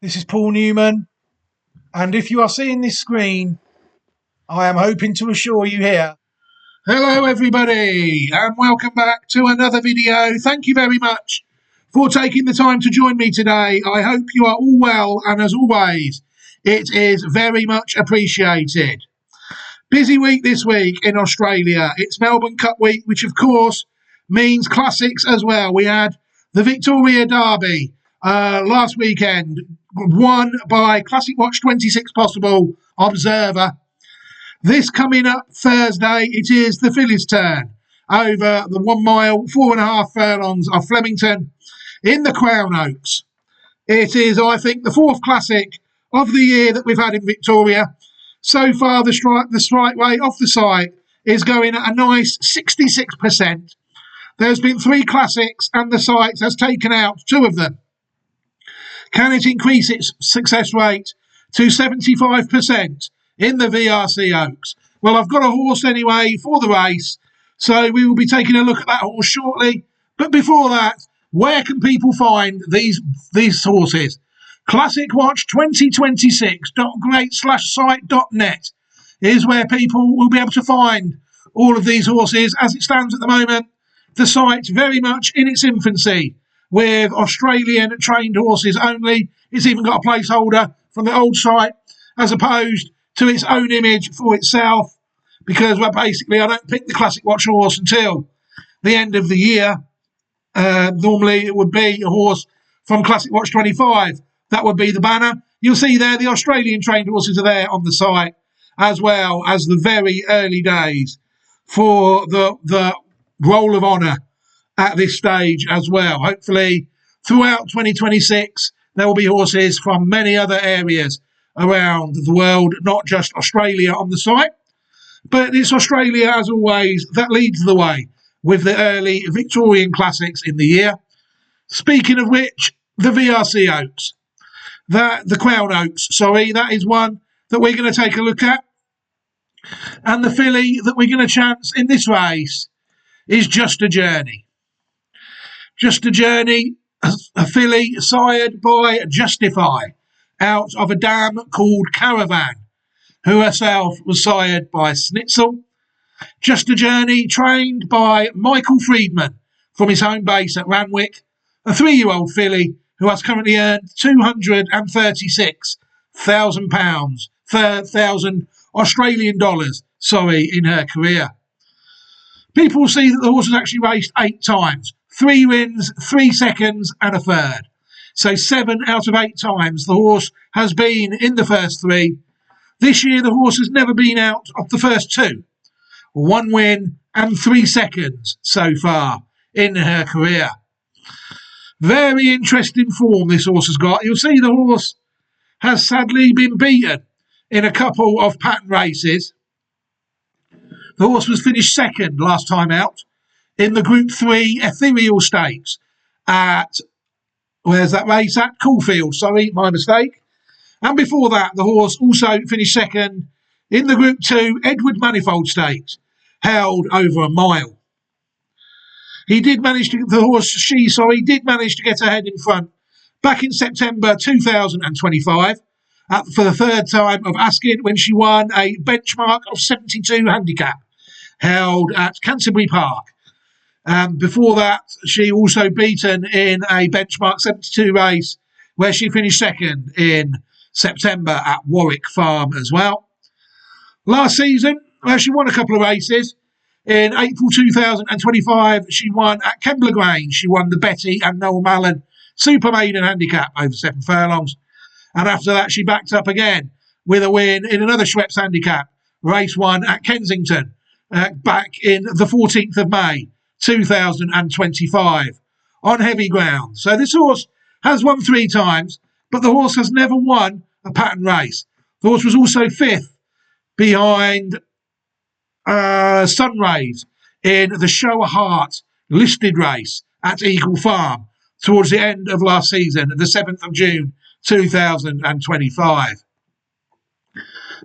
This is Paul Newman, and if you are seeing this screen, I am hoping to assure you here. Hello everybody and welcome back to another video. Thank you very much for taking the time to join me today. I hope you are all well, and as always, it is very much appreciated. Busy week this week in Australia. It's Melbourne Cup week, which of course means classics as well. We had the Victoria Derby last weekend, won by Classic Watch 26 Possible Observer. This coming up Thursday, it is the fillies' turn over the 1 mile, 4.5 furlongs of Flemington in the Crown Oaks. It is, I think, the fourth classic of the year that we've had in Victoria. So far, the strike rate off the site is going at a nice 66%. There's been 3 classics and the site has taken out 2 of them. Can it increase its success rate to 75%? In the VRC Oaks? Well, I've got a horse anyway for the race, so we will be taking a look at that horse shortly. But before that, where can people find these horses? ClassicWatch2026.great/site.net is where people will be able to find all of these horses. As it stands at the moment, the site's very much in its infancy with Australian trained horses only. It's even got a placeholder from the old site as opposed to its own image for itself, because basically I don't pick the Classic Watch horse until the end of the year. Normally it would be a horse from Classic Watch 25. That would be the banner. You'll see there the Australian trained horses are there on the site, as well as the very early days for the Roll of Honour at this stage as well. Hopefully throughout 2026 there will be horses from many other areas around the world, not just Australia on the site. But it's Australia, as always, that leads the way with the early Victorian classics in the year. Speaking of which, the VRC Oaks, the Crown Oaks, that is one that we're going to take a look at. And the filly that we're going to chance in this race is Just a Journey. Just a Journey, a filly sired by Justify, out of a dam called Caravan, who herself was sired by Snitzel. Just a Journey, trained by Michael Friedman from his home base at Ranwick, a 3-year-old filly who has currently earned £236,000, 1,000 Australian dollars, in her career. People will see that the horse has actually raced 8 times, 3 wins, 3 seconds and a third. So 7 out of 8 times the horse has been in the first 3. This year the horse has never been out of the first 2. 1 win and 3 seconds so far in her career. Very interesting form this horse has got. You'll see the horse has sadly been beaten in a couple of pattern races. The horse was finished second last time out in the Group 3 Ethereal Stakes at... Where's that race at? Caulfield, my mistake. And before that, the horse also finished second in the Group 2 Edward Manifold Stakes, held over a mile. He did manage to get ahead in front back in September 2025 for the 3rd time of asking, when she won a benchmark of 72 handicap, held at Canterbury Park. Before that, she also beaten in a benchmark 72 race where she finished second in September at Warwick Farm as well. Last season, she won a couple of races. In April 2025, she won at Kembla Grange. She won the Betty and Noel Mallon Super Maiden Handicap over 7 furlongs. And after that, she backed up again with a win in another Schweppes Handicap, race 1 at Kensington, back in the 14th of May. 2025 on heavy ground. So this horse has won 3 times, but the horse has never won a pattern race. The horse was also 5th behind Sunrays in the Show a Heart listed race at Eagle Farm towards the end of last season, the 7th of June 2025.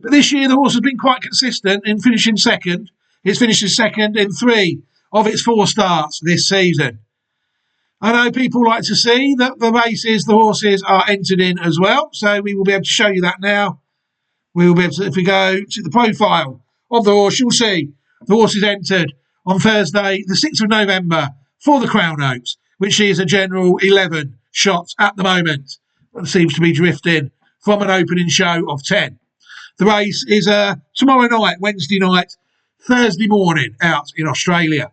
But this year the horse has been quite consistent in finishing second. It's finished second in 3 of its 4 starts this season. I know people like to see that the races, the horses are entered in as well. So we will be able to show you that now. We will be able to, if we go to the profile of the horse, you'll see the horse is entered on Thursday, the 6th of November for the Crown Oaks, which is a general 11 shots at the moment. It seems to be drifting from an opening show of 10. The race is tomorrow night, Wednesday night, Thursday morning out in Australia.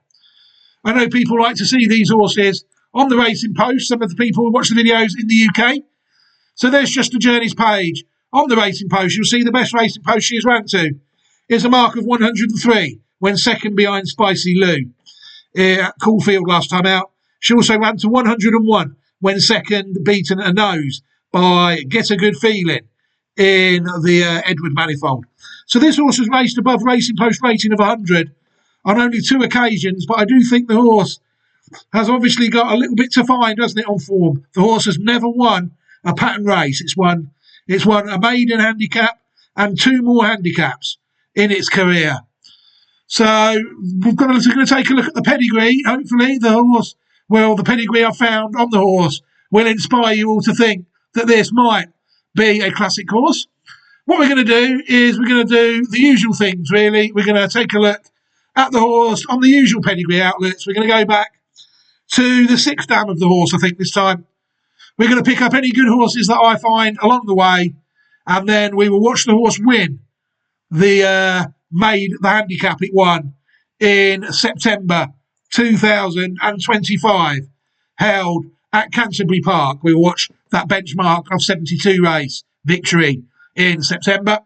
I know people like to see these horses on the Racing Post, some of the people who watch the videos in the UK. So there's Just a Journey's page. On the Racing Post, you'll see the best Racing Post she has ran to is a mark of 103 when second behind Spicy Lou at Caulfield last time out. She also ran to 101 when second beaten a nose by Get a Good Feeling in the Edward Manifold. So this horse has raced above Racing Post rating of 100 on only 2 occasions, but I do think the horse has obviously got a little bit to find, hasn't it, on form. The horse has never won a pattern race. It's won a maiden handicap and 2 more handicaps in its career. So we're going to take a look at the pedigree. Hopefully the pedigree I found on the horse will inspire you all to think that this might be a classic horse. What we're going to do is we're going to do the usual things, really. We're going to take a look at the horse on the usual pedigree outlets. We're going to go back to the 6th dam of the horse, I think, this time. We're going to pick up any good horses that I find along the way, and then we will watch the horse win the handicap it won in September 2025, held at Canterbury Park. We will watch that benchmark of 72 race victory in September.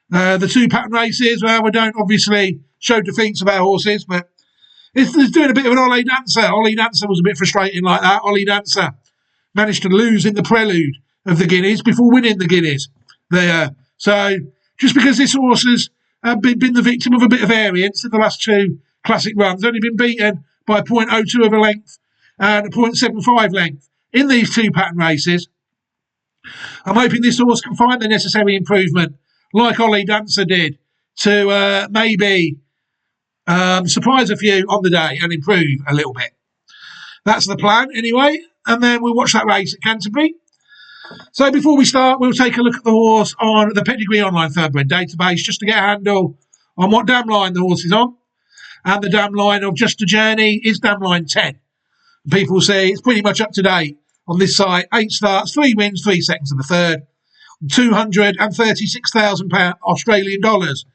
The 2 pattern races, well, we don't obviously show defeats of our horses, but it's doing a bit of an Ollie Dancer. Ollie Dancer was a bit frustrating like that. Ollie Dancer managed to lose in the prelude of the Guineas before winning the Guineas there. So just because this horse has been the victim of a bit of variance in the last 2 classic runs, only been beaten by 0.02 of a length and a 0.75 length in these 2 pattern races, I'm hoping this horse can find the necessary improvement, like Ollie Dancer did, to maybe surprise a few on the day and improve a little bit. That's the plan anyway, and then we'll watch that race at Canterbury. So before we start, we'll take a look at the horse on the Pedigree Online Thoroughbred database just to get a handle on what dam line the horse is on. And the dam line of Just a Journey is dam line 10. People say it's pretty much up to date on this site. 8 starts, 3 wins, 3 seconds and a third. £236,000 Australian dollars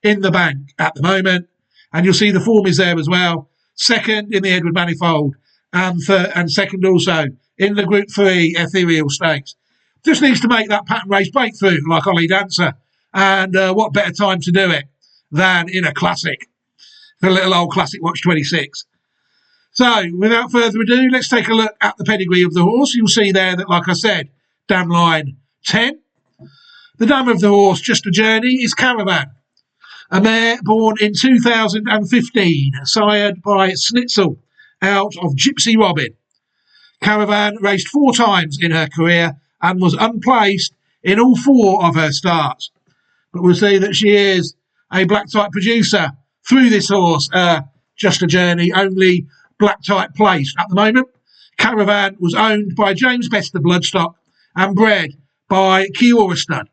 in the bank at the moment. And you'll see the form is there as well. Second in the Edward Manifold and second also in the Group 3 Ethereal Stakes. Just needs to make that pattern race breakthrough like Ollie Dancer. And what better time to do it than in a classic, the little old Classic Watch 26. So without further ado, let's take a look at the pedigree of the horse. You'll see there that, like I said, dam line 10. The dam of the horse, Just a Journey, is Caravan, a mare born in 2015, sired by Snitzel out of Gypsy Robin. Caravan raced 4 times in her career and was unplaced in all 4 of her starts. But we'll see that she is a black type producer through this horse, Just a Journey, only black type placed at the moment. Caravan was owned by James Best of Bloodstock and bred by Kiora Stud.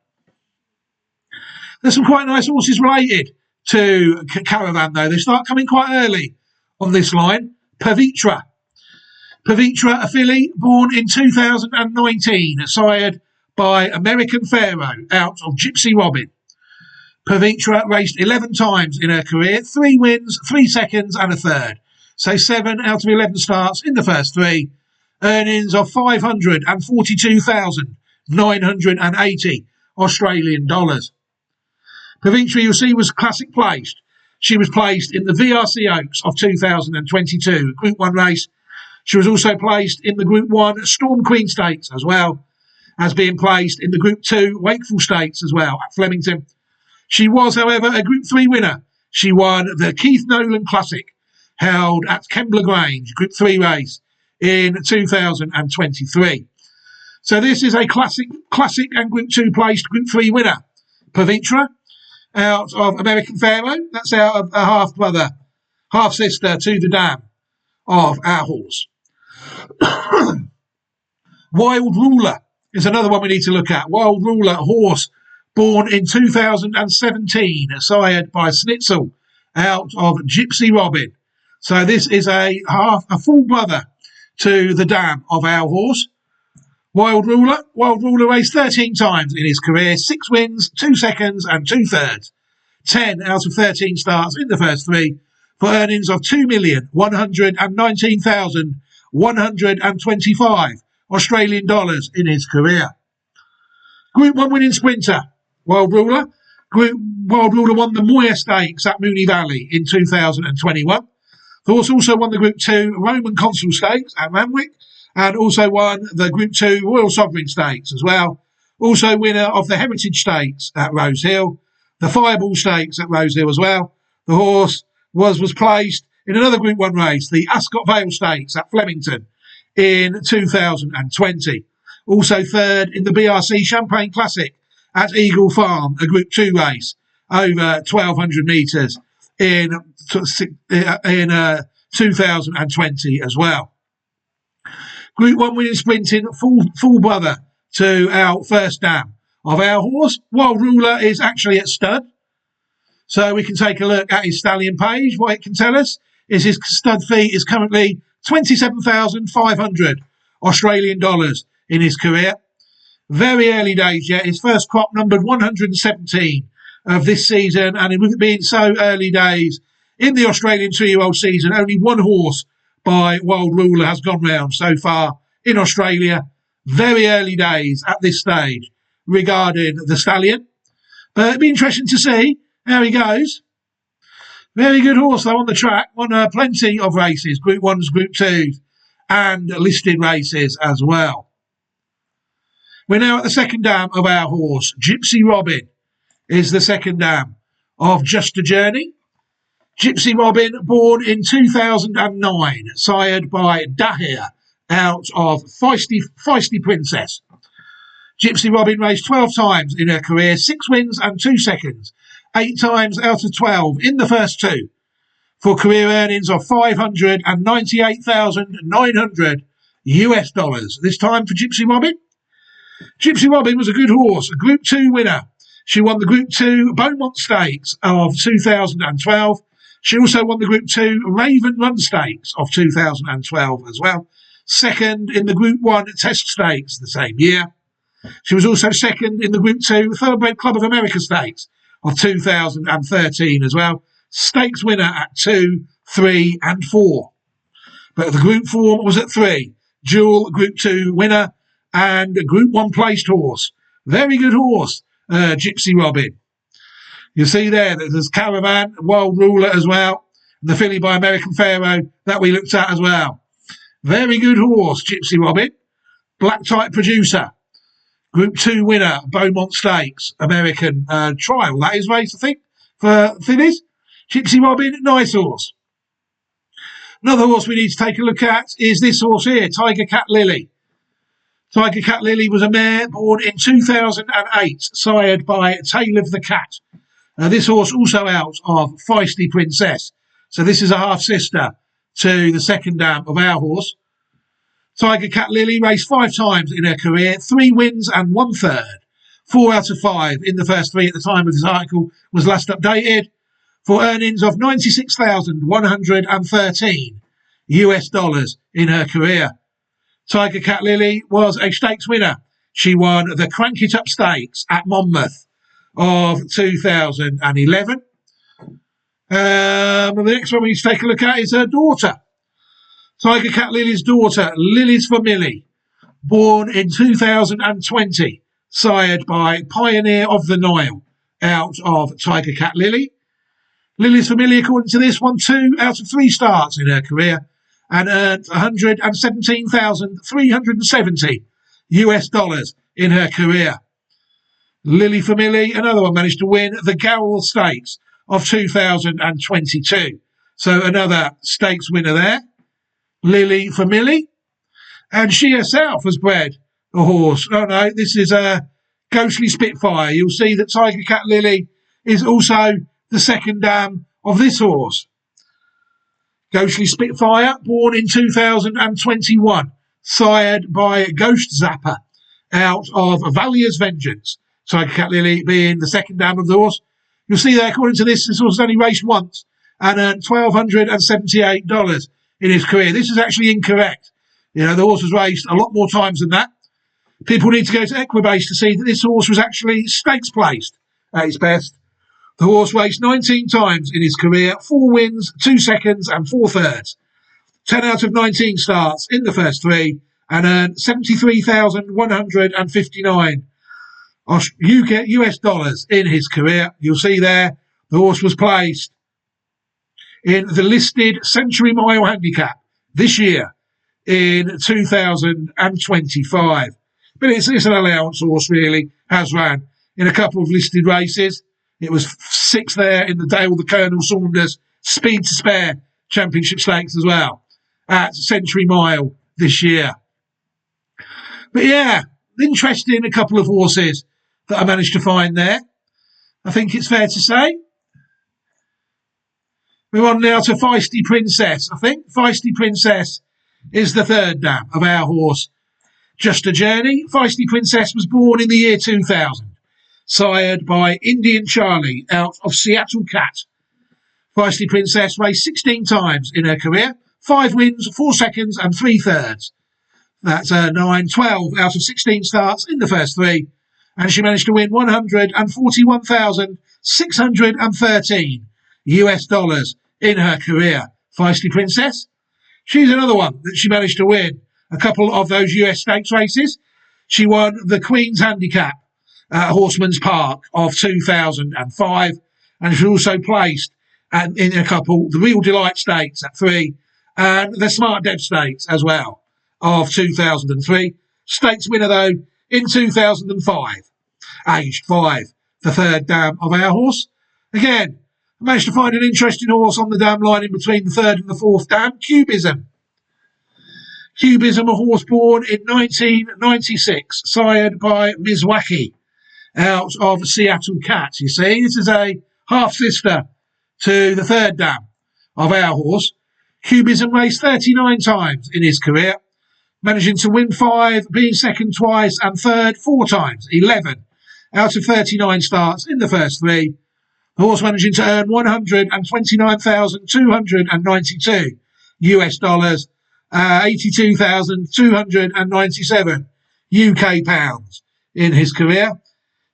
There's some quite nice horses related to Caravan, though. They start coming quite early on this line. Pavitra, a filly born in 2019, sired by American Pharaoh out of Gypsy Robin. Pavitra raced 11 times in her career, 3 wins, 3 seconds and a third. So 7 out of 11 starts in the first 3. Earnings of $542,980 Australian dollars. Pavitra, you'll see, was classic placed. She was placed in the VRC Oaks of 2022, Group 1 race. She was also placed in the Group 1 Storm Queen Stakes, as well as being placed in the Group 2 Wakeful Stakes as well at Flemington. She was, however, a Group 3 winner. She won the Keith Nolan Classic, held at Kembla Grange, Group 3 race in 2023. So this is a classic and Group 2 placed Group 3 winner. Pavitra, out of American Pharaoh. That's out of a half-brother, half-sister to the dam of our horse. Wild Ruler is another one we need to look at. Wild Ruler, horse born in 2017, sired by Snitzel out of Gypsy Robin. So this is a full brother to the dam of our horse. Wild Ruler raced 13 times in his career, 6 wins, 2 seconds and 2/3. 10 out of 13 starts in the first 3 for earnings of 2,119,125 Australian dollars in his career. Group 1 winning sprinter, Wild Ruler. Wild Ruler won the Moir Stakes at Moonee Valley in 2021. The horse also won the Group 2 Roman Consul Stakes at Randwick and also won the Group 2 Royal Sovereign Stakes as well. Also winner of the Heritage Stakes at Rose Hill, the Fireball Stakes at Rose Hill as well. The horse was placed in another Group 1 race, the Ascot Vale Stakes at Flemington in 2020. Also third in the BRC Champagne Classic at Eagle Farm, a Group 2 race over 1,200 metres in 2020 as well. Group 1 winning sprinting, full brother to our first dam of our horse. Wild Ruler is actually at stud. So we can take a look at his stallion page. What it can tell us is his stud fee is currently 27,500 Australian dollars in his career. Very early days yet. His first crop numbered 117 of this season, and with it being so early days in the Australian 2-year-old season, only one horse by Wild Ruler has gone round so far in Australia. Very early days at this stage regarding the stallion. But it'd be interesting to see how he goes. Very good horse though on the track. Won plenty of races, Group 1s, Group 2s and listed races as well. We're now at the second dam of our horse. Gypsy Robin is the second dam of Just a Journey. Gypsy Robin, born in 2009, sired by Dahir out of Feisty Princess. Gypsy Robin raced 12 times in her career, 6 wins and 2 seconds, 8 times out of 12 in the first 2, for career earnings of $598,900 US dollars. This time for Gypsy Robin. Gypsy Robin was a good horse, a Group 2 winner. She won the Group 2 Beaumont Stakes of 2012. She also won the Group 2 Raven Run Stakes of 2012 as well. Second in the Group 1 Test Stakes the same year. She was also second in the Group 2 Thoroughbred Club of America Stakes of 2013 as well. Stakes winner at 2, 3 and 4. But the Group 4 was at 3. Dual Group 2 winner and a Group 1 placed horse. Very good horse, Gypsy Robin. You see there that there's Caravan, Wild Ruler as well, and the filly by American Pharaoh that we looked at as well. Very good horse, Gypsy Robin. Black type producer. Group 2 winner, Beaumont Stakes, American trial. That is race, I think, for fillies. Gypsy Robin, nice horse. Another horse we need to take a look at is this horse here, Tiger Cat Lily. Tiger Cat Lily was a mare born in 2008, sired by Tail of the Cat. This horse also out of Feisty Princess. So this is a half-sister to the second dam of our horse. Tiger Cat Lily raced 5 times in her career, 3 wins and 1/3. 4 out of 5 in the first 3 at the time of this article was last updated, for earnings of $96,113 US dollars in her career. Tiger Cat Lily was a stakes winner. She won the Crank It Up Stakes at Monmouth of 2011. The next one we need to take a look at is her daughter. Tiger Cat Lily's daughter, Lily's for Millie, born in 2020, sired by Pioneer of the Nile, out of Tiger Cat Lily. Lily's for Millie, according to this, won 2 out of 3 starts in her career and earned $117,370 US dollars in her career. Lily for Millie, another one, managed to win the Gowell Stakes of 2022. So another stakes winner there. Lily for Millie. And she herself has bred a horse. Oh no, this is a Ghostly Spitfire. You'll see that Tiger Cat Lily is also the second dam of this horse. Ghostly Spitfire, born in 2021, sired by Ghost Zapper, out of Valia's Vengeance. Tiger Cat Lily being the second dam of the horse. You'll see there, according to this horse has only raced once and earned $1,278 in his career. This is actually incorrect. You know, the horse was raced a lot more times than that. People need to go to Equibase to see that this horse was actually stakes placed at its best. The horse raced 19 times in his career, 4 wins, 2 seconds and 4 thirds. 10 out of 19 starts in the first 3 and earned $73,159 US dollars in his career. You'll see there, the horse was placed in the listed Century Mile Handicap this year in 2025. But it's an allowance horse, really, has ran in a couple of listed races. It was 6th there in the Dale the Colonel Saunders Speed to Spare Championship Stakes as well at Century Mile this year. But yeah, interesting, a couple of horses that I managed to find there. I think it's fair to say. We're on now to Feisty Princess. I think Feisty Princess is the third dam of our horse, Just a Journey. Feisty Princess was born in the year 2000, sired by Indian Charlie out of Seattle Cat. Feisty Princess raced 16 times in her career, 5 wins, 4 seconds and 3 thirds. That's 12 out of 16 starts in the first 3. And she managed to win $141,613 US dollars in her career. Feisty Princess. She's another one that she managed to win a couple of those US stakes races. She won the Queen's Handicap at Horseman's Park of 2005, and she also placed in a couple, the Real Delight Stakes at 3 and the Smart Dev Stakes as well of 2003. Stakes winner though in 2005, aged 5, the third dam of our horse. Again, I managed to find an interesting horse on the dam line in between the third and the fourth dam, Cubism. Cubism, a horse born in 1996, sired by Mizwaki out of Seattle Cat. You see, this is a half-sister to the third dam of our horse. Cubism raced 39 times in his career, managing to win 5, being second twice and third 4 times, 11 out of 39 starts in the first 3. The horse managing to earn $129,292 US dollars, 82,297 UK pounds in his career.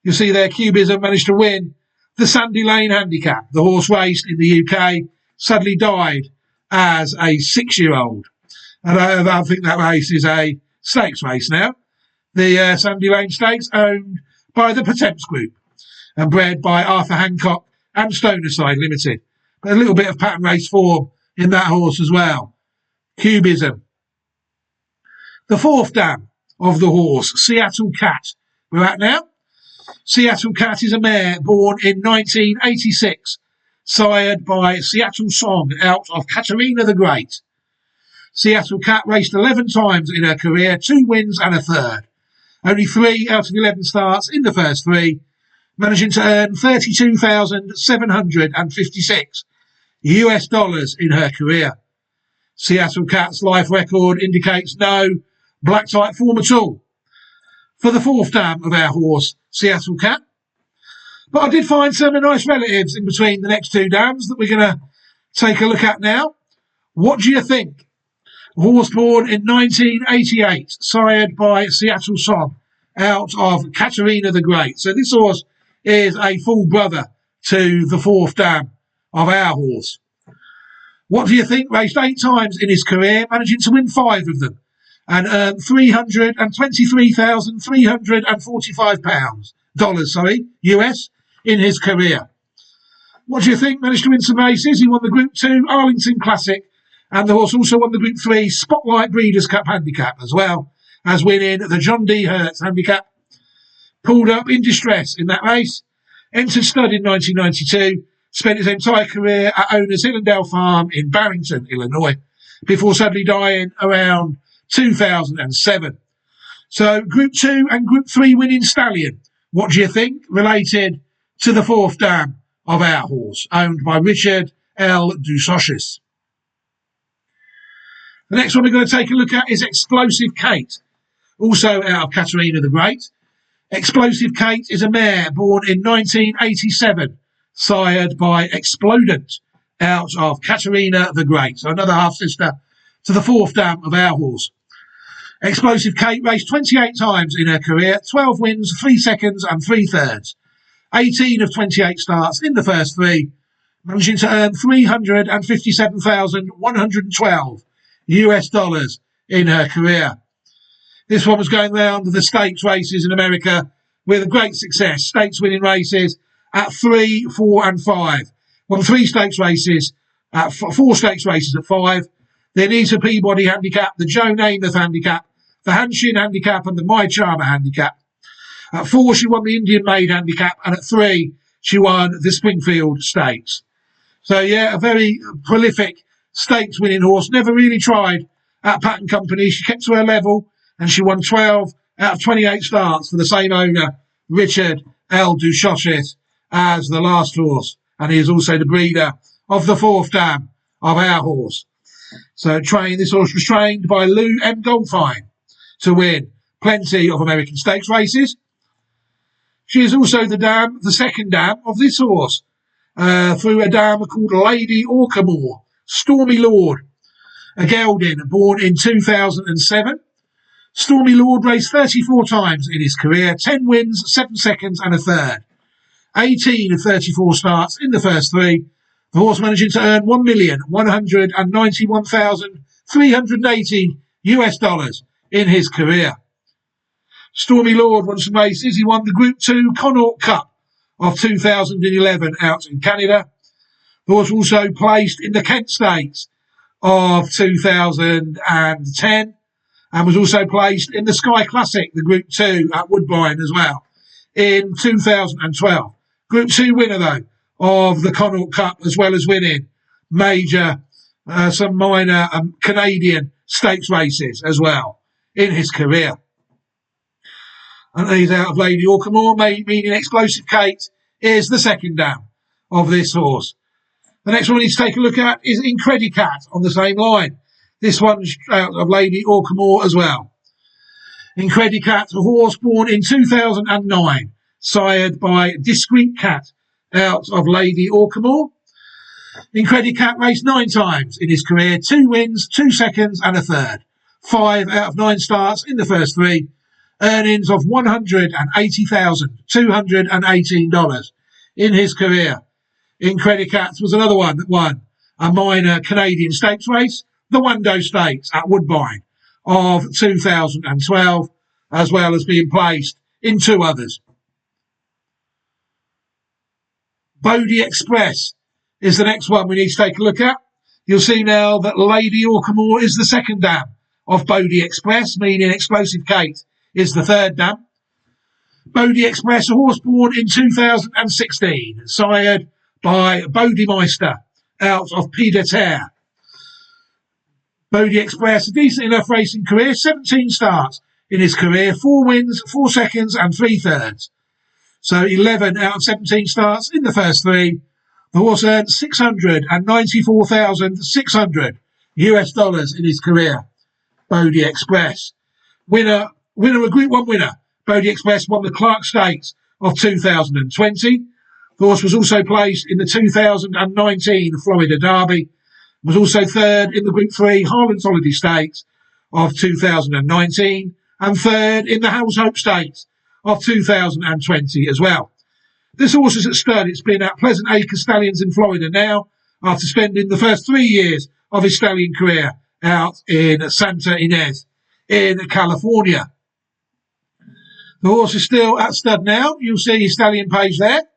You see there, Cubism managed to win the Sandy Lane Handicap. The horse raced in the UK, sadly died as a 6-year-old. And I think that race is a stakes race now. The Sandy Lane Stakes, owned by the Potemps Group and bred by Arthur Hancock and Stonerside Limited. But a little bit of pattern race form in that horse as well. Cubism. The fourth dam of the horse, Seattle Cat. We're at now. Seattle Cat is a mare born in 1986, sired by Seattle Song out of Katerina the Great. Seattle Cat raced 11 times in her career, 2 wins and a third. Only 3 out of 11 starts in the first 3, managing to earn $32,756 US dollars in her career. Seattle Cat's life record indicates no black type form at all for the fourth dam of our horse, Seattle Cat. But I did find some nice relatives in between the next 2 dams that we're going to take a look at now. What do you think? A horse born in 1988, sired by Seattle Song out of Katerina the Great. So this horse is a full brother to the fourth dam of our horse. What do you think? Raced 8 times in his career, managing to win 5 of them and earn $323,345 US in his career. What do you think? Managed to win some races. He won the Group 2 Arlington Classic, and the horse also won the Group 3 Spotlight Breeders' Cup Handicap, as well as winning the John D. Hertz Handicap. Pulled up in distress in that race. Entered stud in 1992. Spent his entire career at Owners Hillendale Farm in Barrington, Illinois, before sadly dying around 2007. So Group 2 and Group 3 winning stallion. What do you think? Related to the fourth dam of our horse, owned by Richard L. Dusauches. The next one we're going to take a look at is Explosive Kate, also out of Katerina the Great. Explosive Kate is a mare born in 1987, sired by Explodent, out of Katerina the Great. So another half-sister to the fourth dam of our horse. Explosive Kate raced 28 times in her career, 12 wins, 3 seconds and 3 thirds. 18 of 28 starts in the first three, managing to earn $357,112 US in her career. This one was going round the stakes races in America with great success. Stakes winning races at 3, 4 and 5. Won 3 stakes races at 4 stakes races at 5. The Anita Peabody handicap, the Joe Namath handicap, the Hanshin handicap and the My Charmer handicap. At 4 she won the Indian Maid handicap, and at 3 she won the Springfield Stakes. So yeah, a very prolific stakes winning horse. Never really tried at Pattern Company. She kept to her level, and she won 12 out of 28 starts for the same owner, Richard L. Duchossis, as the last horse. And he is also the breeder of the fourth dam of our horse. So this horse was trained by Lou M. Goldfine to win plenty of American stakes races. She is also the second dam of this horse, through a dam called Lady Orkamore, Stormy Lord, a gelding born in 2007. Stormy Lord raced 34 times in his career, 10 wins, 7 seconds and a third. 18 of 34 starts in the first three. The horse managing to earn $1,191,380 US in his career. Stormy Lord won some races. He won the Group 2 Connaught Cup of 2011 out in Canada. The horse also placed in the Kent Stakes of 2010 and was also placed in the Sky Classic, the Group 2 at Woodbine as well, in 2012. Group 2 winner, though, of the Connaught Cup, as well as winning some minor Canadian stakes races as well in his career. And he's out of Lady Orkamore, meaning Explosive Kate is the second dam of this horse. The next one we need to take a look at is Incredicat on the same line. This one's out of Lady Orkamore as well. Incredicat, a horse born in 2009, sired by Discreet Cat, out of Lady Orkamore. Incredicat raced 9 times in his career, 2 wins, 2 seconds and a third. 5 out of 9 starts in the first three. Earnings of $180,218 in his career. Incredicat was another one that won a minor Canadian stakes race, the Wando Stakes at Woodbine of 2012, as well as being placed in 2 others. Bodie Express is the next one we need to take a look at. You'll see now that Lady Orkamore is the second dam of Bodie Express, meaning Explosive Kate is the third dam. Bodie Express, a horse born in 2016, sired by Bodemeister out of Pied de Terre. Bodie Express, a decent enough racing career, 17 starts in his career, 4 wins, 4 seconds and 3 thirds. So 11 out of 17 starts in the first three. The horse earned $694,600 US in his career. Bodie Express. A Group 1 winner. Bodie Express won the Clark Stakes of 2020. The horse was also placed in the 2019 Florida Derby. Was also third in the Group 3 Highlands Holiday Stakes of 2019 and third in the House Hope Stakes of 2020 as well. This horse is at stud. It's been at Pleasant Acres Stallions in Florida now after spending the first 3 years of his stallion career out in Santa Ynez in California. The horse is still at stud now. You'll see his stallion page there.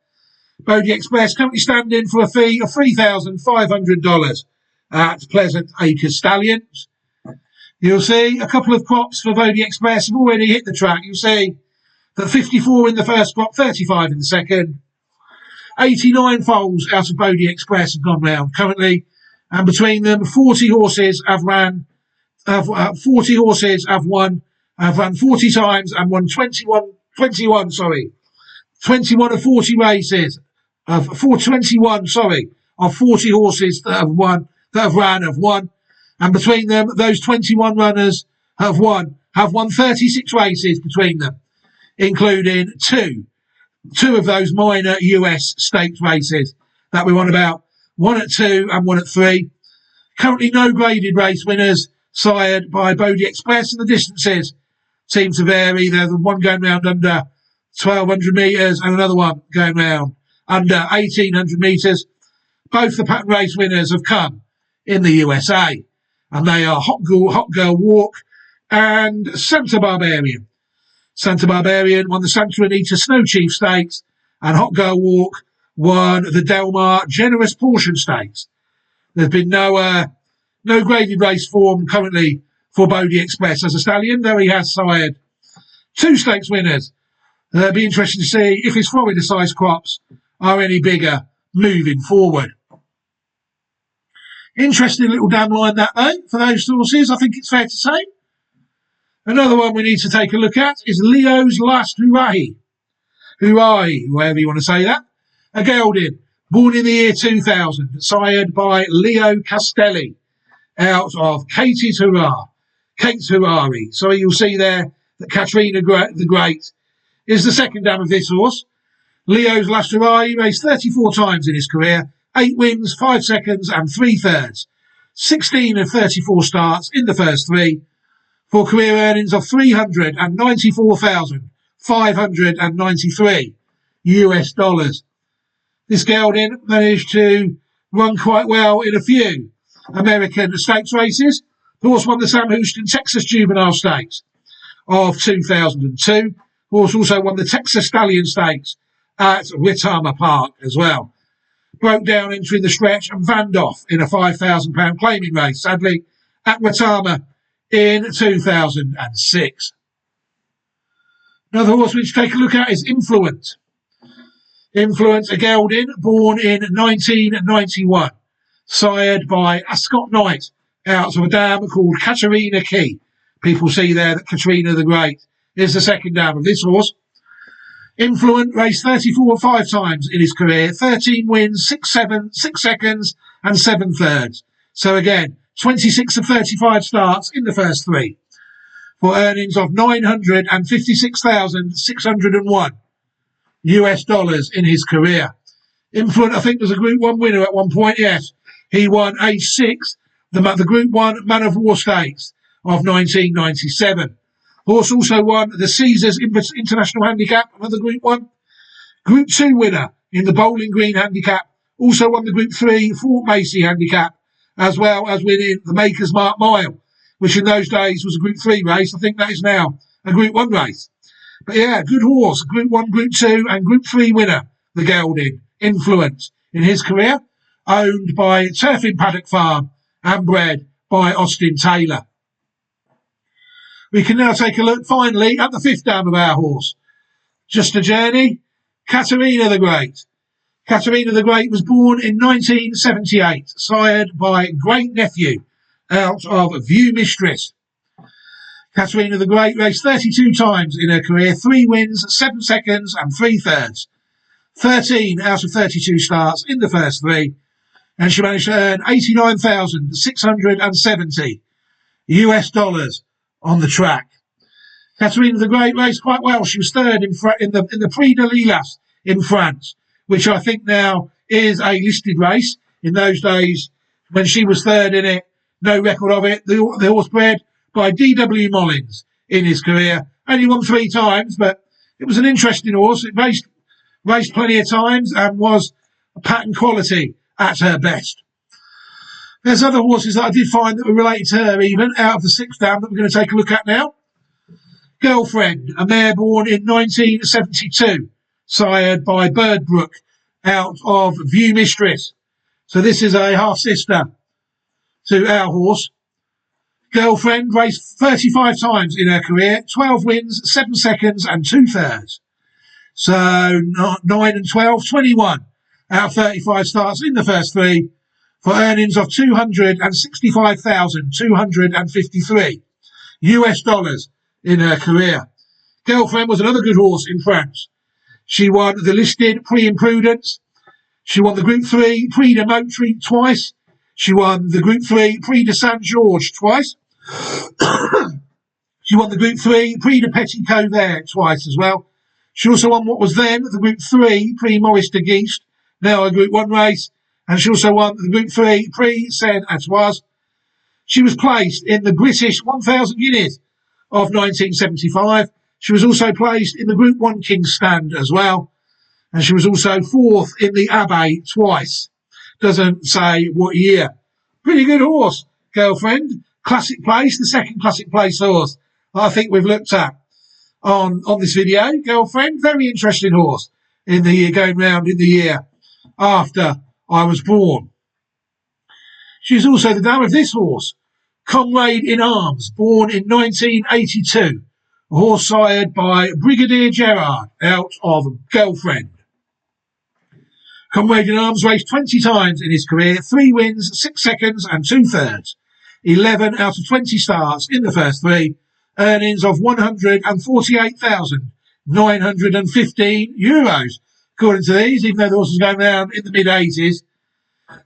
Bodie Express currently standing for a fee of $3,500 at Pleasant Acres Stallions. You'll see a couple of props for Bodie Express have already hit the track. You'll see that 54 in the first prop, 35 in the second. 89 foals out of Bodie Express have gone round currently, and between them, 40 horses have run 40 times and won 21 of 40 races of 40 horses that have won. And between them, those 21 runners have won 36 races between them, including two of those minor US stakes races that we won about, one at 2 and one at 3. Currently no graded race winners sired by Bodie Express, and the distances seem to vary. There's one going round under 1,200 metres and another one going round under 1,800 metres. Both the pattern race winners have come in the USA, and they are Hot Girl Walk and Santa Barbarian. Santa Barbarian won the Santa Anita Snow Chief Stakes, and Hot Girl Walk won the Del Mar Generous Portion Stakes. There's been no graded race form currently for Bodie Express as a stallion, though he has sired 2 stakes winners. It'll be interesting to see if his Florida-sized crops are any bigger moving forward. Interesting little damn line that, though, for those horses, I think it's fair to say. Another one we need to take a look at is Leo's Last Hooray. Hooray, whatever you want to say that. A gelding, born in the year 2000, sired by Leo Castelli, out of Kate's Hurrari. So you'll see there that Katrina the Great is the second dam of this horse. Leo's Last Hurray raced 34 times in his career, 8 wins, 5 seconds and 3/3. 16 of 34 starts in the first 3, for career earnings of $394,593 US. This gelding managed to run quite well in a few American stakes races. The horse won the Sam Houston Texas Juvenile Stakes of 2002. The horse also won the Texas Stallion Stakes at Whitama Park as well. Broke down entering the stretch and vanned off in a £5,000 claiming race, sadly, at Whitama in 2006. Another horse we need to take a look at is Influence. Influence, a gelding born in 1991, sired by Ascot Knight out of a dam called Katarina Key. People see there that Katrina the Great is the second dam of this horse. Influent raced 5 times in his career, 13 wins, 6 seconds and 7/3. So again, 26 of 35 starts in the first 3, for earnings of $956,601 US in his career. Influent, I think, was a Group 1 winner at one point, yes. He won age 6, the Group 1 Man of War Stakes of 1997. Horse also won the Caesars International Handicap, another Group 1. Group 2 winner in the Bowling Green Handicap. Also won the Group 3 Fort Macy Handicap, as well as winning the Maker's Mark Mile, which in those days was a Group 3 race. I think that is now a Group 1 race. But yeah, good horse. Group 1, Group 2 and Group 3 winner, the gelding, Influence, in his career. Owned by Turfing Paddock Farm and bred by Austin Taylor. We can now take a look, finally, at the 5th dam of our horse. Just a journey, Katarina the Great. Katarina the Great was born in 1978, sired by Great Nephew, out of View Mistress. Katarina the Great raced 32 times in her career, 3 wins, 7 seconds and 3/3. 13 out of 32 starts in the first 3, and she managed to earn $89,670 US on the track. Katarina the Great raced quite well. She was third in the Prix de Lilas in France, which I think now is a listed race. In those days, when she was third in it, no record of it. The horse bred by D.W. Mullins in his career. Only won 3 times, but it was an interesting horse. It raced plenty of times and was a pattern quality at her best. There's other horses that I did find that were related to her even, out of the 6th dam that we're going to take a look at now. Girlfriend, a mare born in 1972, sired by Birdbrook, out of View Mistress. So this is a half-sister to our horse. Girlfriend raced 35 times in her career, 12 wins, 7 seconds and 2/3. So 9 and 12, 21 out of 35 starts in the first 3, for earnings of $265,253 US in her career. Girlfriend was another good horse in France. She won the listed Prix Imprudence. She won the Group 3 Prix de Montreat twice. She won the Group 3 Prix de Saint Georges twice. She won the Group 3 Prix de Petit Couvert twice as well. She also won what was then the Group 3 Prix Maurice de Guiche, now a Group 1 race. And she also won the Group 3 Prix Saint-Atoise. She was placed in the British 1,000 guineas of 1975. She was also placed in the Group 1 King's Stand as well. And she was also fourth in the Abbey twice. Doesn't say what year. Pretty good horse, Girlfriend. Classic place, the second classic place horse I think we've looked at on this video. Girlfriend, very interesting horse in the year going round in the year after I was born. She's also the dam of this horse, Comrade in Arms, born in 1982. A horse sired by Brigadier Gerard out of Girlfriend. Comrade in Arms raced 20 times in his career, 3 wins, 6 seconds and 2/3. 11 out of 20 starts in the first 3. Earnings of €148,915, according to these, even though the horse was going around in the mid-80s.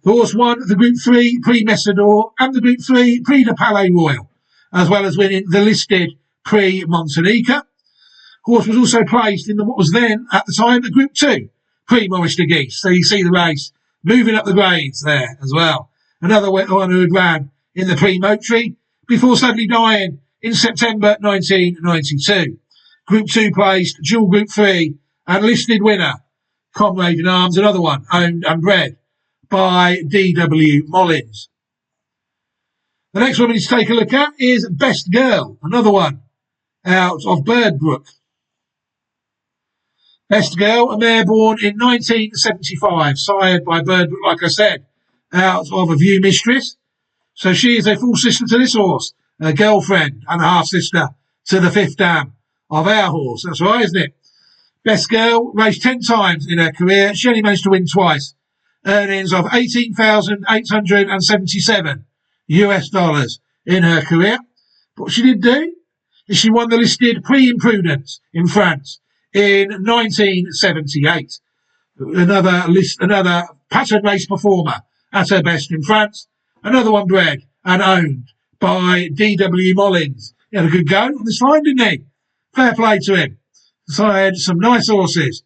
The horse won the Group 3 Prix Messidor and the Group 3 Prix de Palais Royal, as well as winning the listed Prix Montanica. Horse was also placed in what was then, at the time, the Group 2 Prix Maurice de Guiche. So you see the race moving up the grades there as well. Another one who had ran in the Prix Montry before sadly dying in September 1992. Group 2 placed, dual Group 3 and listed winner, Comrade in Arms, another one owned and bred by D.W. Mollins. The next one we need to take a look at is Best Girl, another one out of Birdbrook. Best Girl, a mare born in 1975, sired by Birdbrook, like I said, out of A View Mistress. So she is a full sister to this horse, a Girlfriend, and a half-sister to the fifth dam of our horse. That's right, isn't it? Best Girl raced 10 times in her career. She only managed to win twice. Earnings of $18,877 in her career. But what she did do is she won the listed Prix Imprudence in France in 1978. Another pattern race performer at her best in France. Another one bred and owned by D.W. Mollins. He had a good go on this line, didn't he? Fair play to him. So I had some nice horses.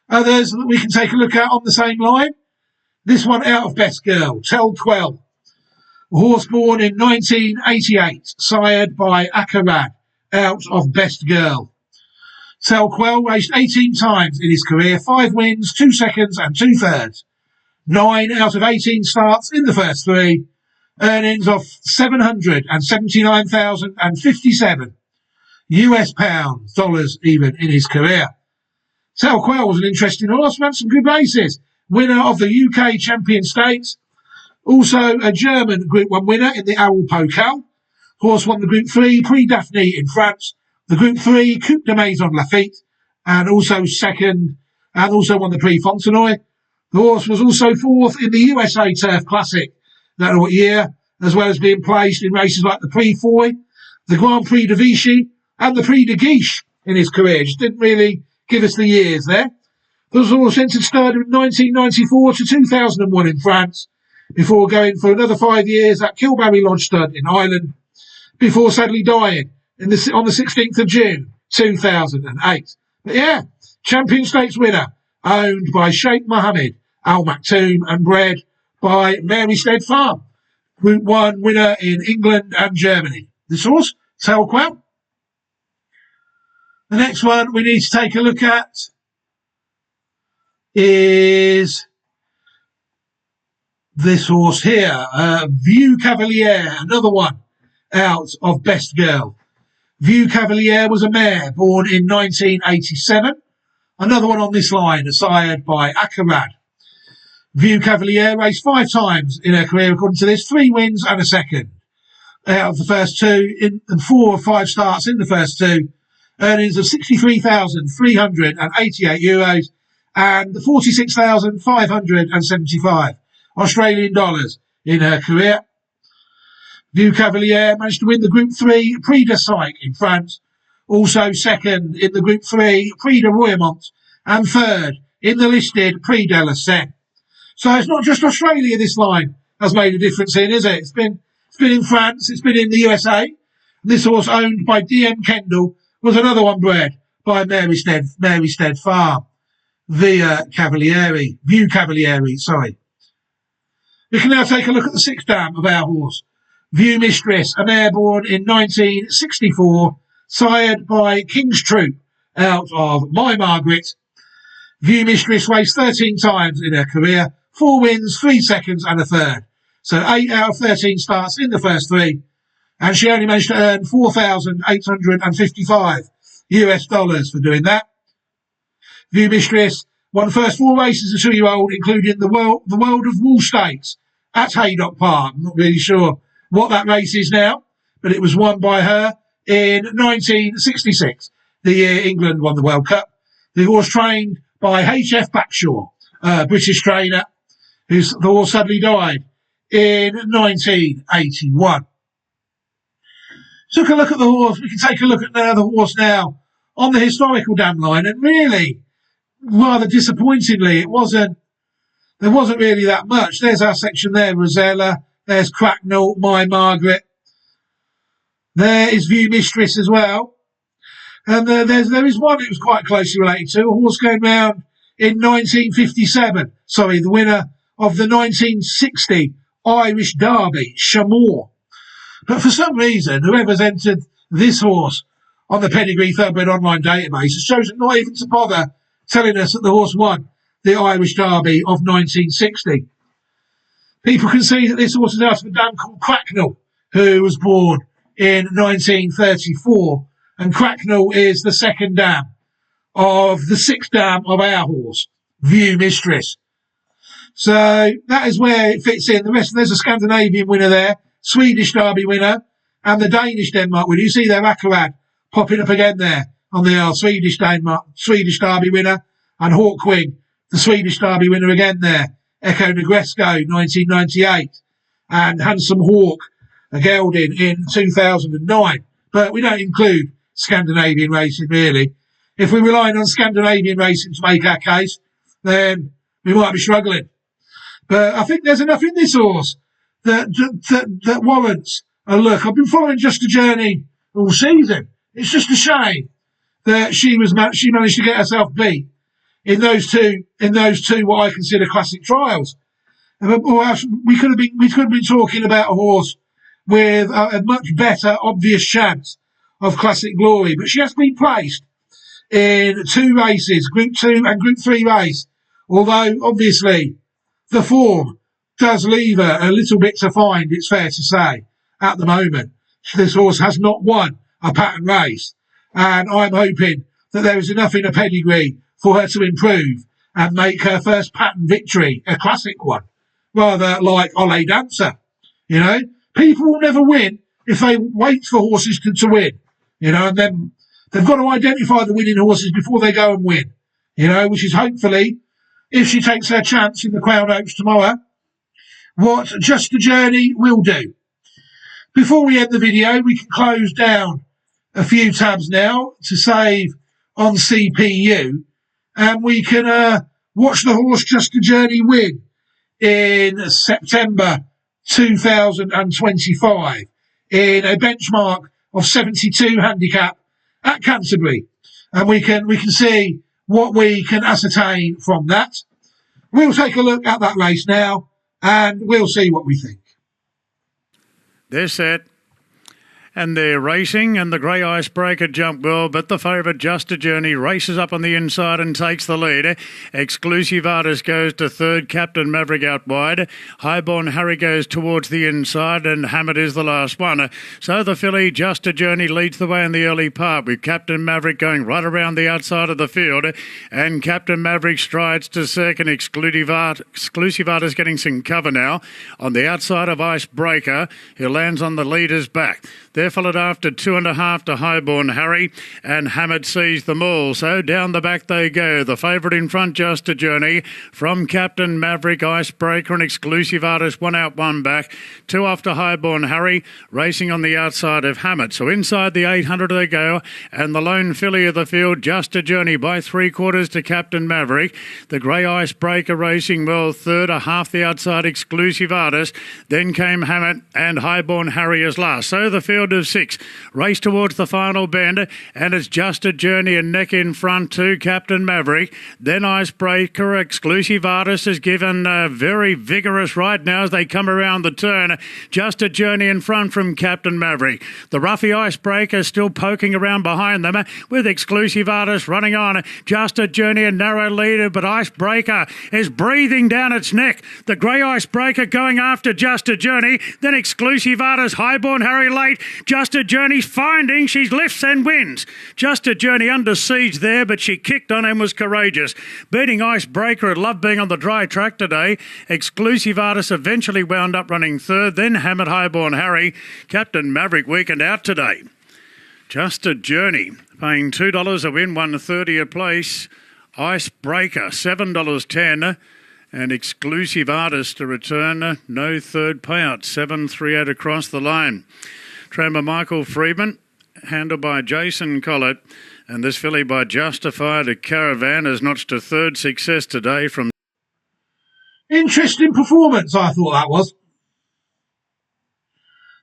Others that we can take a look at on the same line. This one out of Best Girl, Tel Quel. A horse born in 1988, sired by Akarad, out of Best Girl. Tel Quel raced 18 times in his career, 5 wins, 2 seconds and 2/3. 9 out of 18 starts in the first 3. Earnings of $779,057 dollars even in his career. Tel Quel was an interesting horse, ran some good races. Winner of the UK Champion Stakes. Also a German Group 1 winner in the Owl Pokal. Horse won the Group 3 Prix Daphne in France, the Group 3 Coupe de Maison Lafitte, and also won the Prix Fontenoy. The horse was also fourth in the USA Turf Classic that year, as well as being placed in races like the Prix Foy, the Grand Prix de Vichy, and the Prix de Guiche in his career. Just didn't really give us the years there. The horse entered stardom in 1994 to 2001 in France, before going for another 5 years at Kilbarry Lodge Stud in Ireland, before sadly dying on the 16th of June 2008. But yeah, Champion Stakes winner, owned by Sheikh Mohammed Al Maktoum and bred by Mary Stead Farm. Group 1 winner in England and Germany. This horse, Tel Quel. The next one we need to take a look at is this horse here, View Cavalier, another one out of Best Girl. View Cavalier was a mare born in 1987. Another one on this line, sired by Akarad. View Cavalier raced 5 times in her career, according to this, 3 wins and a second out of the first 2, and 4 or 5 starts in the first 2. Earnings of €63,388 and $46,575 Australian dollars in her career. View Cavalier managed to win the Group 3 Prix de Saïx in France, also second in the Group 3 Prix de Royaumont, and third in the listed Prix de la Seine. So it's not just Australia, this line has made a difference in, is it? It's been in France, it's been in the USA. This horse, owned by D.M. Kendall, was another one bred by Mary Stead Farm. View Cavalieri, sorry. We can now take a look at the 6th dam of our horse. View Mistress, a mare born in 1964, sired by King's Troop out of My Margaret. View Mistress raced 13 times in her career, 4 wins, 3 seconds and a third. So 8 out of 13 starts in the first 3. And she only managed to earn $4,855 for doing that. View Mistress won the first 4 races as a 2-year-old, including the World of Wool Stakes at Haydock Park. I'm not really sure what that race is now, but it was won by her in 1966, the year England won the World Cup. The horse trained by H.F. Backshaw, a British trainer, the horse sadly died in 1981. Took a look at the horse. We can take a look at the horse now on the historical dam line, and really, rather disappointingly, there wasn't really that much. There's our section there, Rosella. There's Cracknell, My Margaret. There is View Mistress as well. And there is one it was quite closely related to, a horse going round in 1957. Sorry, the winner of the 1960 Irish Derby, Chamois. But for some reason, whoever's entered this horse on the Pedigree Thoroughbred online database has chosen not even to bother telling us that the horse won the Irish Derby of 1960. People can see that this horse is out of a dam called Cracknell, who was born in 1934. And Cracknell is the 2nd dam of the 6th dam of our horse, View Mistress. So that is where it fits in. The rest, there's a Scandinavian winner there, Swedish Derby winner, and the Danish Denmark winner. You see their Akkerad popping up again there on the Swedish Derby winner, and Hawkwing, the Swedish Derby winner again there. Echo Negresco, 1998, and Handsome Hawk, a gelding in 2009. But we don't include Scandinavian racing, really. If we're relying on Scandinavian racing to make our case, then we might be struggling. But I think there's enough in this horse that warrants a look. I've been following Just a Journey all season. It's just a shame that she managed to get herself beat in those two what I consider classic trials. We could have been talking about a horse with a much better obvious chance of classic glory, but she has been placed in 2 races, Group 2 and Group 3 race, although obviously the form does leave her a little bit to find, it's fair to say, at the moment. This horse has not won a pattern race, and I'm hoping that there is enough in a pedigree for her to improve and make her first pattern victory a classic one, rather like Ole Dancer. You know, people will never win if they wait for horses to win, you know, and then they've got to identify the winning horses before they go and win, you know, which is hopefully, if she takes her chance in the Crown Oaks tomorrow, what Just a Journey will do. Before we end the video, we can close down a few tabs now to save on CPU, and we can watch the horse Just a Journey win in September 2025 in a benchmark of 72 handicap at Canterbury, and we can see what we can ascertain from that. We'll take a look at that race now, and we'll see what we think. They're set. And they're racing, and the grey Icebreaker jumped well, but the favourite Just a Journey races up on the inside and takes the lead. Exclusive Artist goes to 3rd, Captain Maverick out wide. Highborn Harry goes towards the inside, and Hammett is the last one. So the filly Just a Journey leads the way in the early part, with Captain Maverick going right around the outside of the field, and Captain Maverick strides to 2nd. Exclusive Artist getting some cover now on the outside of Icebreaker, who lands on the leader's back. They're followed after 2.5 to Highborn Harry, and Hammett sees them all. So down the back they go. The favourite in front, Just a Journey, from Captain Maverick, Icebreaker and Exclusive Artist, 1 out, 1 back. 2 off to Highborn Harry, racing on the outside of Hammett. So inside the 800 they go, and the lone filly of the field, Just a Journey, by 3/4 to Captain Maverick. The grey Icebreaker racing well third, a half the outside Exclusive Artist. Then came Hammett and Highborn Harry as last. So the field of 6 race towards the final bend, and it's Just a Journey and neck in front to Captain Maverick. Then Icebreaker, Exclusive Artist is given a very vigorous ride now as they come around the turn. Just a Journey in front from Captain Maverick. The roughy Icebreaker still poking around behind them with Exclusive Artist running on. Just a Journey, a narrow leader, but Icebreaker is breathing down its neck. The grey Icebreaker going after Just a Journey. Then Exclusive Artist, Highborn Harry late. Just a Journey's finding, she lifts and wins. Just a Journey under siege there, but she kicked on and was courageous. Beating Icebreaker, had loved being on the dry track today. Exclusive Artist eventually wound up running third. Then Hammett, Highborn Harry. Captain Maverick weakened out today. Just a Journey, paying $2 a win, $1.30 a place. Icebreaker, $7.10. And Exclusive Artist to return, no third payout, 7.38 across the line. Trainer Michael Friedman, handled by Jason Collett, and this filly by Justified a Caravan has notched a third success today from... Interesting performance, I thought that was.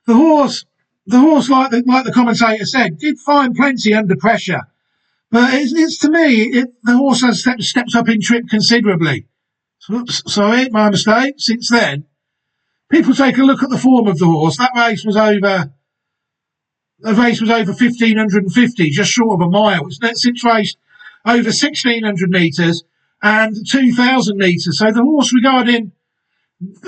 The horse, like the commentator said, did find plenty under pressure. But it's to me, the horse has stepped up in trip considerably. Oops, sorry, my mistake. Since then, people take a look at the form of the horse. That race was over 1,550, just short of a mile. It's since raced over 1,600 metres and 2,000 metres. So the horse, regarding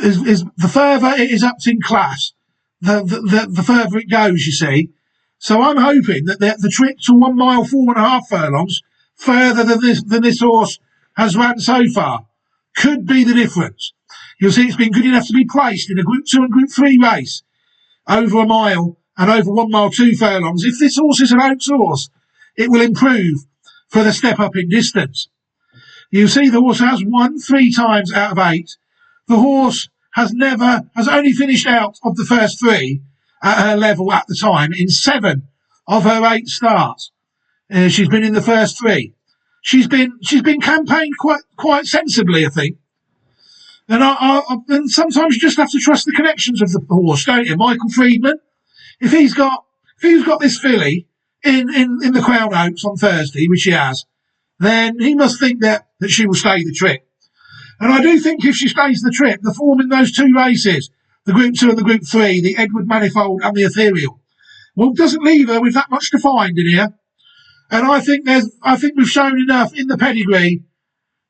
is the further it is upped in class, the further it goes, you see. So I'm hoping that the trip to 1 mile, 4.5 furlongs, further than this horse has ran so far, could be the difference. You'll see it's been good enough to be placed in a Group 2 and Group 3 race over a mile and over 1 mile, 2 furlongs. If this horse is an Oaks horse, it will improve for the step up in distance. You see the horse has won 3 times out of 8. The horse has only finished out of the first 3 at her level at the time in 7 of her 8 starts. She's been in the first 3. She's been campaigned quite sensibly, I think. And and sometimes you just have to trust the connections of the horse, don't you? Michael Friedman, if he's got this filly in the Crown Oaks on Thursday, which he has, then he must think that she will stay the trip. And I do think if she stays the trip, the form in those 2 races, the Group 2 and the Group 3, the Edward Manifold and the Ethereal, well, doesn't leave her with that much to find in here. And I think we've shown enough in the pedigree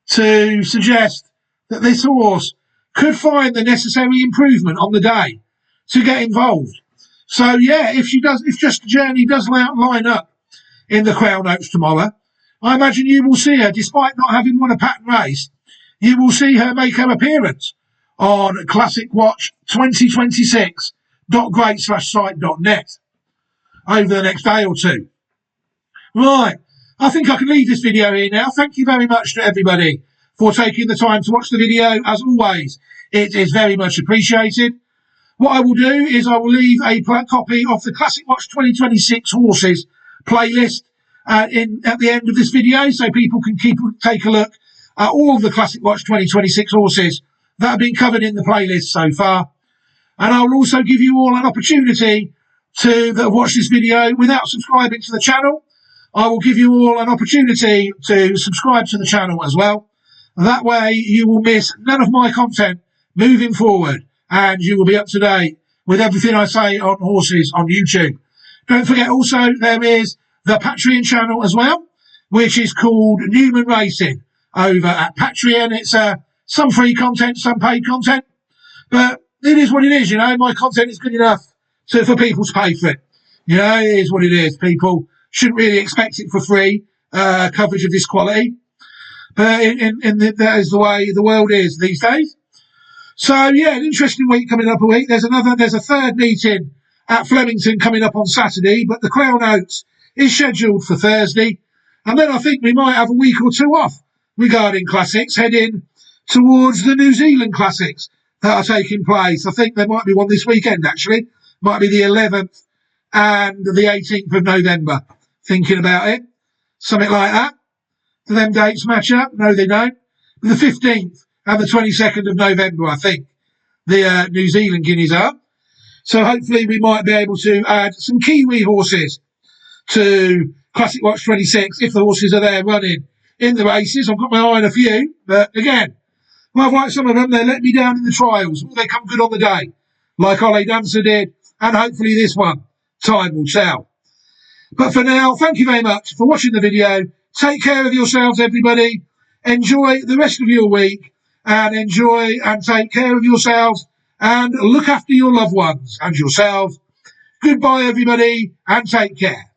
to suggest that this horse could find the necessary improvement on the day to get involved. So yeah, if Just a Journey does line up in the Crown Oaks tomorrow, I imagine you will see her, despite not having won a pattern race, you will see her make her appearance on Classic Watch 2026.great/site.net over the next day or 2. Right, I think I can leave this video here now. Thank you very much to everybody for taking the time to watch the video. As always, it is very much appreciated. What I will do is I will leave a copy of the Classic Watch 2026 Horses playlist at the end of this video, so people can take a look at all of the Classic Watch 2026 horses that have been covered in the playlist so far. And I will also give you all an opportunity that have watched this video without subscribing to the channel. I will give you all an opportunity to subscribe to the channel as well. That way you will miss none of my content moving forward, and you will be up to date with everything I say on horses on YouTube. Don't forget also there is the Patreon channel as well, which is called Newman Racing over at Patreon. It's some free content, some paid content, but it is what it is, you know. My content is good enough for people to pay for it. You know, it is what it is. People shouldn't really expect it for free, coverage of this quality. But that is the way the world is these days. So, yeah, an interesting week coming up a week. There's a third meeting at Flemington coming up on Saturday, but the Crown Oaks is scheduled for Thursday. And then I think we might have a week or two off regarding classics, heading towards the New Zealand classics that are taking place. I think there might be one this weekend, actually. Might be the 11th and the 18th of November. Thinking about it. Something like that. Do them dates match up? No, they don't. The 15th and the 22nd of November, I think, the New Zealand Guineas are. So hopefully we might be able to add some Kiwi horses to Classic Watch 26 if the horses are there running in the races. I've got my eye on a few, but again, well, I've liked some of them. They let me down in the trials. Will they come good on the day, like Ollie Dancer did? And hopefully this one, time will tell. But for now, thank you very much for watching the video. Take care of yourselves, everybody. Enjoy the rest of your week and enjoy and take care of yourselves and look after your loved ones and yourselves. Goodbye, everybody, and take care.